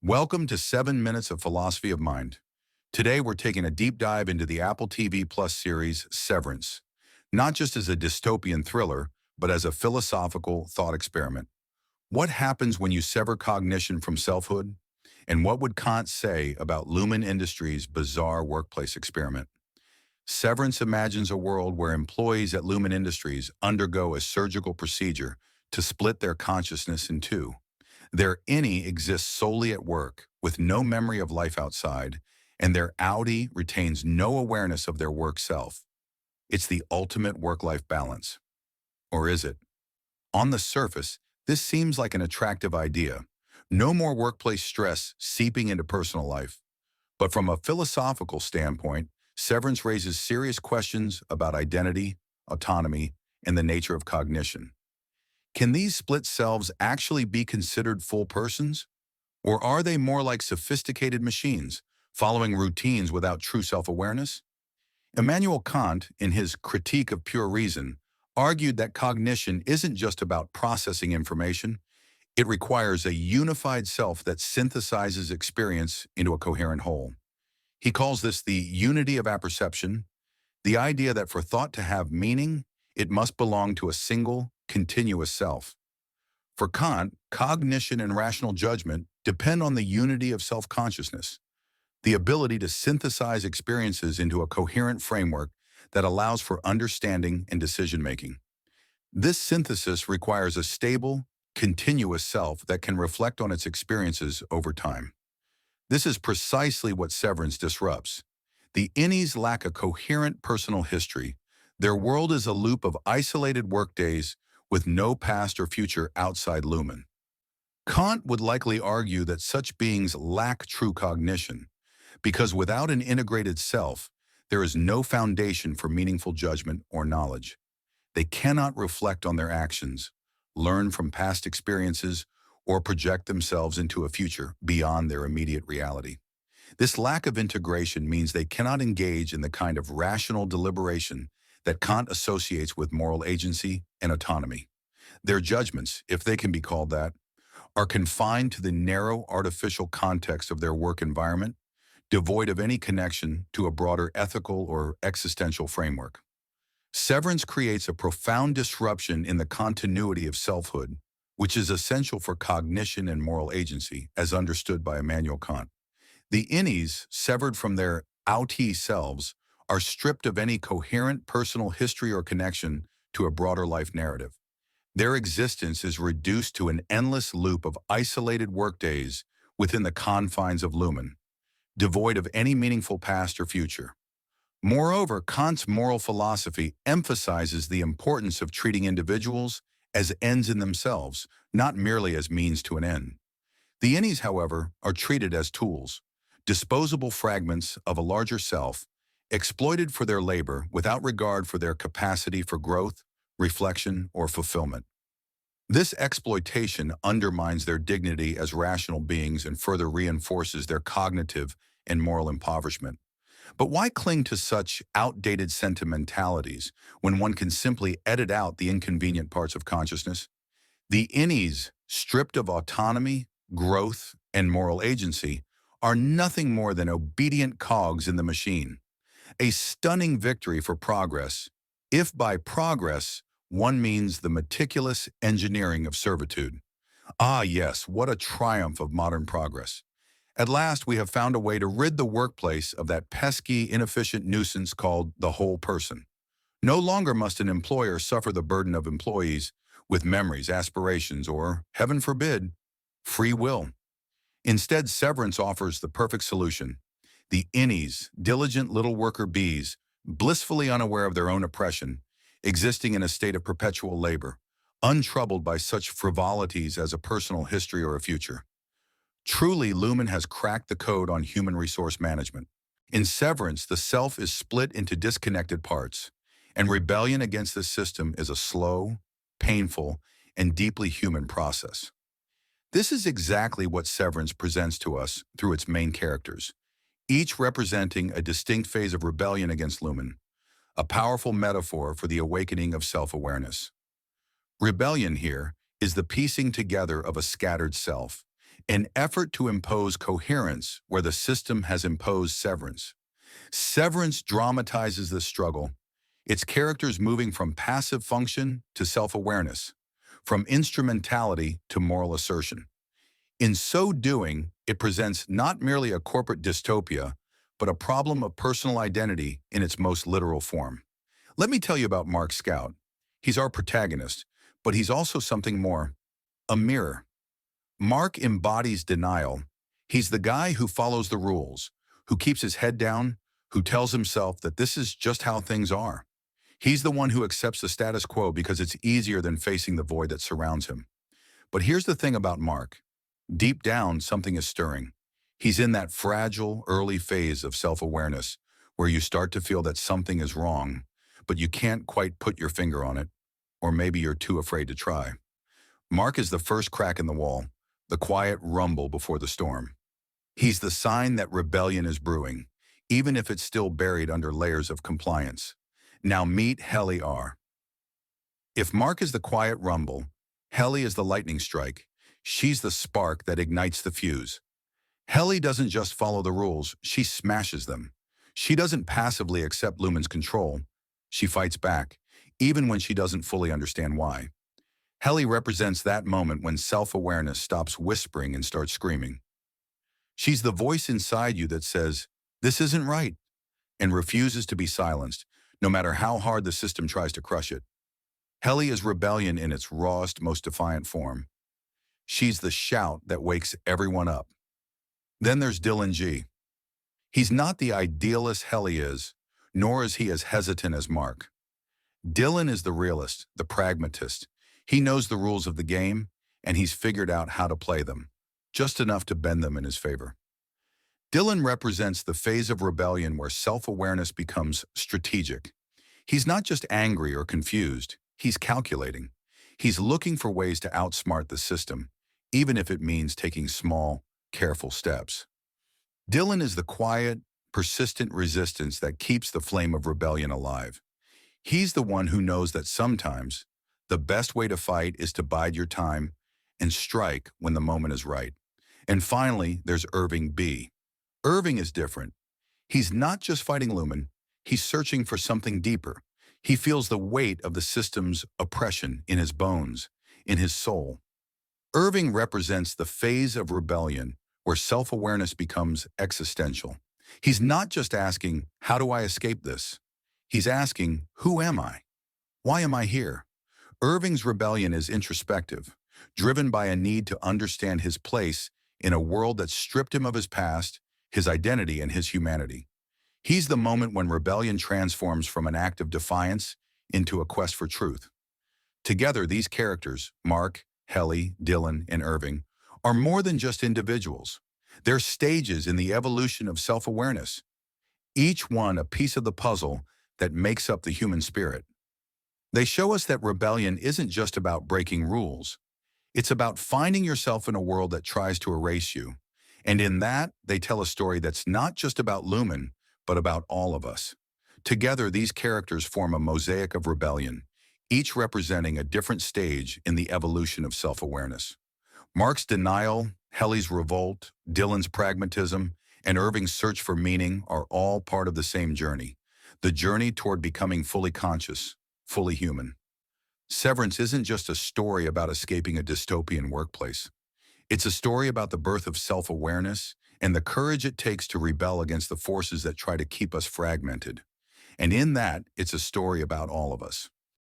Welcome to 7 Minutes of Philosophy of Mind. Today we're taking a deep dive into the Apple TV Plus series Severance, not just as a dystopian thriller, but as a philosophical thought experiment. What happens when you sever cognition from selfhood? And what would Kant say about Lumen Industries' bizarre workplace experiment? Severance imagines a world where employees at Lumen Industries undergo a surgical procedure to split their consciousness in two. Their innie exists solely at work, with no memory of life outside, and their outie retains no awareness of their work self. It's the ultimate work-life balance. Or is it? On the surface, this seems like an attractive idea. No more workplace stress seeping into personal life. But from a philosophical standpoint, severance raises serious questions about identity, autonomy, and the nature of cognition. Can these split selves actually be considered full persons? Or are they more like sophisticated machines, following routines without true self-awareness? Immanuel Kant, in his Critique of Pure Reason, argued that cognition isn't just about processing information. It requires a unified self that synthesizes experience into a coherent whole. He calls this the unity of apperception, the idea that for thought to have meaning, it must belong to a single, continuous self. For Kant, cognition and rational judgment depend on the unity of self-consciousness, the ability to synthesize experiences into a coherent framework that allows for understanding and decision-making. This synthesis requires a stable, continuous self that can reflect on its experiences over time. This is precisely what severance disrupts. The innies lack a coherent personal history. Their world is a loop of isolated workdays with no past or future outside Lumen. Kant would likely argue that such beings lack true cognition, because without an integrated self, there is no foundation for meaningful judgment or knowledge. They cannot reflect on their actions, learn from past experiences, or project themselves into a future beyond their immediate reality. This lack of integration means they cannot engage in the kind of rational deliberation that Kant associates with moral agency and autonomy. Their judgments, if they can be called that, are confined to the narrow artificial context of their work environment, devoid of any connection to a broader ethical or existential framework. Severance creates a profound disruption in the continuity of selfhood, which is essential for cognition and moral agency, as understood by Immanuel Kant. The innies, severed from their outie selves, are stripped of any coherent personal history or connection to a broader life narrative. Their existence is reduced to an endless loop of isolated workdays within the confines of Lumen, devoid of any meaningful past or future. Moreover, Kant's moral philosophy emphasizes the importance of treating individuals as ends in themselves, not merely as means to an end. The innies, however, are treated as tools, disposable fragments of a larger self, exploited for their labor without regard for their capacity for growth, reflection, or fulfillment. This exploitation undermines their dignity as rational beings and further reinforces their cognitive and moral impoverishment. But why cling to such outdated sentimentalities when one can simply edit out the inconvenient parts of consciousness? The innies, stripped of autonomy, growth, and moral agency, are nothing more than obedient cogs in the machine. A stunning victory for progress, if by progress one means the meticulous engineering of servitude. Ah yes, what a triumph of modern progress. At last we have found a way to rid the workplace of that pesky, inefficient nuisance called the whole person. No longer must an employer suffer the burden of employees with memories, aspirations, or, heaven forbid, free will. Instead, severance offers the perfect solution. The innies, diligent little worker bees, blissfully unaware of their own oppression, existing in a state of perpetual labor, untroubled by such frivolities as a personal history or a future. Truly, Lumen has cracked the code on human resource management. In severance, the self is split into disconnected parts, and rebellion against this system is a slow, painful, and deeply human process. This is exactly what Severance presents to us through its main characters, each representing a distinct phase of rebellion against Lumen, a powerful metaphor for the awakening of self-awareness. Rebellion here is the piecing together of a scattered self. an effort to impose coherence where the system has imposed severance. Severance dramatizes this struggle, its characters moving from passive function to self-awareness, from instrumentality to moral assertion. In so doing, it presents not merely a corporate dystopia, but a problem of personal identity in its most literal form. Let me tell you about Mark Scout. He's our protagonist, but he's also something more, a mirror. Mark embodies denial. He's the guy who follows the rules, who keeps his head down, who tells himself that this is just how things are. He's the one who accepts the status quo because it's easier than facing the void that surrounds him. But here's the thing about Mark. Deep down, something is stirring. He's in that fragile, early phase of self-awareness where you start to feel that something is wrong, but you can't quite put your finger on it, or maybe you're too afraid to try. Mark is the first crack in the wall, the quiet rumble before the storm. He's the sign that rebellion is brewing, even if it's still buried under layers of compliance. Now meet Helly R. If Mark is the quiet rumble, Helly is the lightning strike. She's the spark that ignites the fuse. Helly doesn't just follow the rules, she smashes them. She doesn't passively accept Lumen's control. She fights back, even when she doesn't fully understand why. Helly represents that moment when self-awareness stops whispering and starts screaming. She's the voice inside you that says, "This isn't right," and refuses to be silenced, no matter how hard the system tries to crush it. Helly is rebellion in its rawest, most defiant form. She's the shout that wakes everyone up. Then there's Dylan G. He's not the idealist Helly is, nor is he as hesitant as Mark. Dylan is the realist, the pragmatist. He knows the rules of the game, and he's figured out how to play them, just enough to bend them in his favor. Dylan represents the phase of rebellion where self-awareness becomes strategic. He's not just angry or confused, he's calculating. He's looking for ways to outsmart the system, even if it means taking small, careful steps. Dylan is the quiet, persistent resistance that keeps the flame of rebellion alive. He's the one who knows that sometimes the best way to fight is to bide your time and strike when the moment is right. And finally, there's Irving B. Irving is different. He's not just fighting Lumen, he's searching for something deeper. He feels the weight of the system's oppression in his bones, in his soul. Irving represents the phase of rebellion where self-awareness becomes existential. He's not just asking, how do I escape this? He's asking, who am I? Why am I here? Irving's rebellion is introspective, driven by a need to understand his place in a world that stripped him of his past, his identity, and his humanity. He's the moment when rebellion transforms from an act of defiance into a quest for truth. Together, these characters, Mark, Helly, Dylan, and Irving, are more than just individuals. They're stages in the evolution of self-awareness, each one a piece of the puzzle that makes up the human spirit. They show us that rebellion isn't just about breaking rules. It's about finding yourself in a world that tries to erase you. And in that, they tell a story that's not just about Lumen, but about all of us. Together, these characters form a mosaic of rebellion, each representing a different stage in the evolution of self-awareness. Mark's denial, Helly's revolt, Dylan's pragmatism, and Irving's search for meaning are all part of the same journey, the journey toward becoming fully conscious, fully human. Severance isn't just a story about escaping a dystopian workplace. It's a story about the birth of self-awareness and the courage it takes to rebel against the forces that try to keep us fragmented. And in that, it's a story about all of us.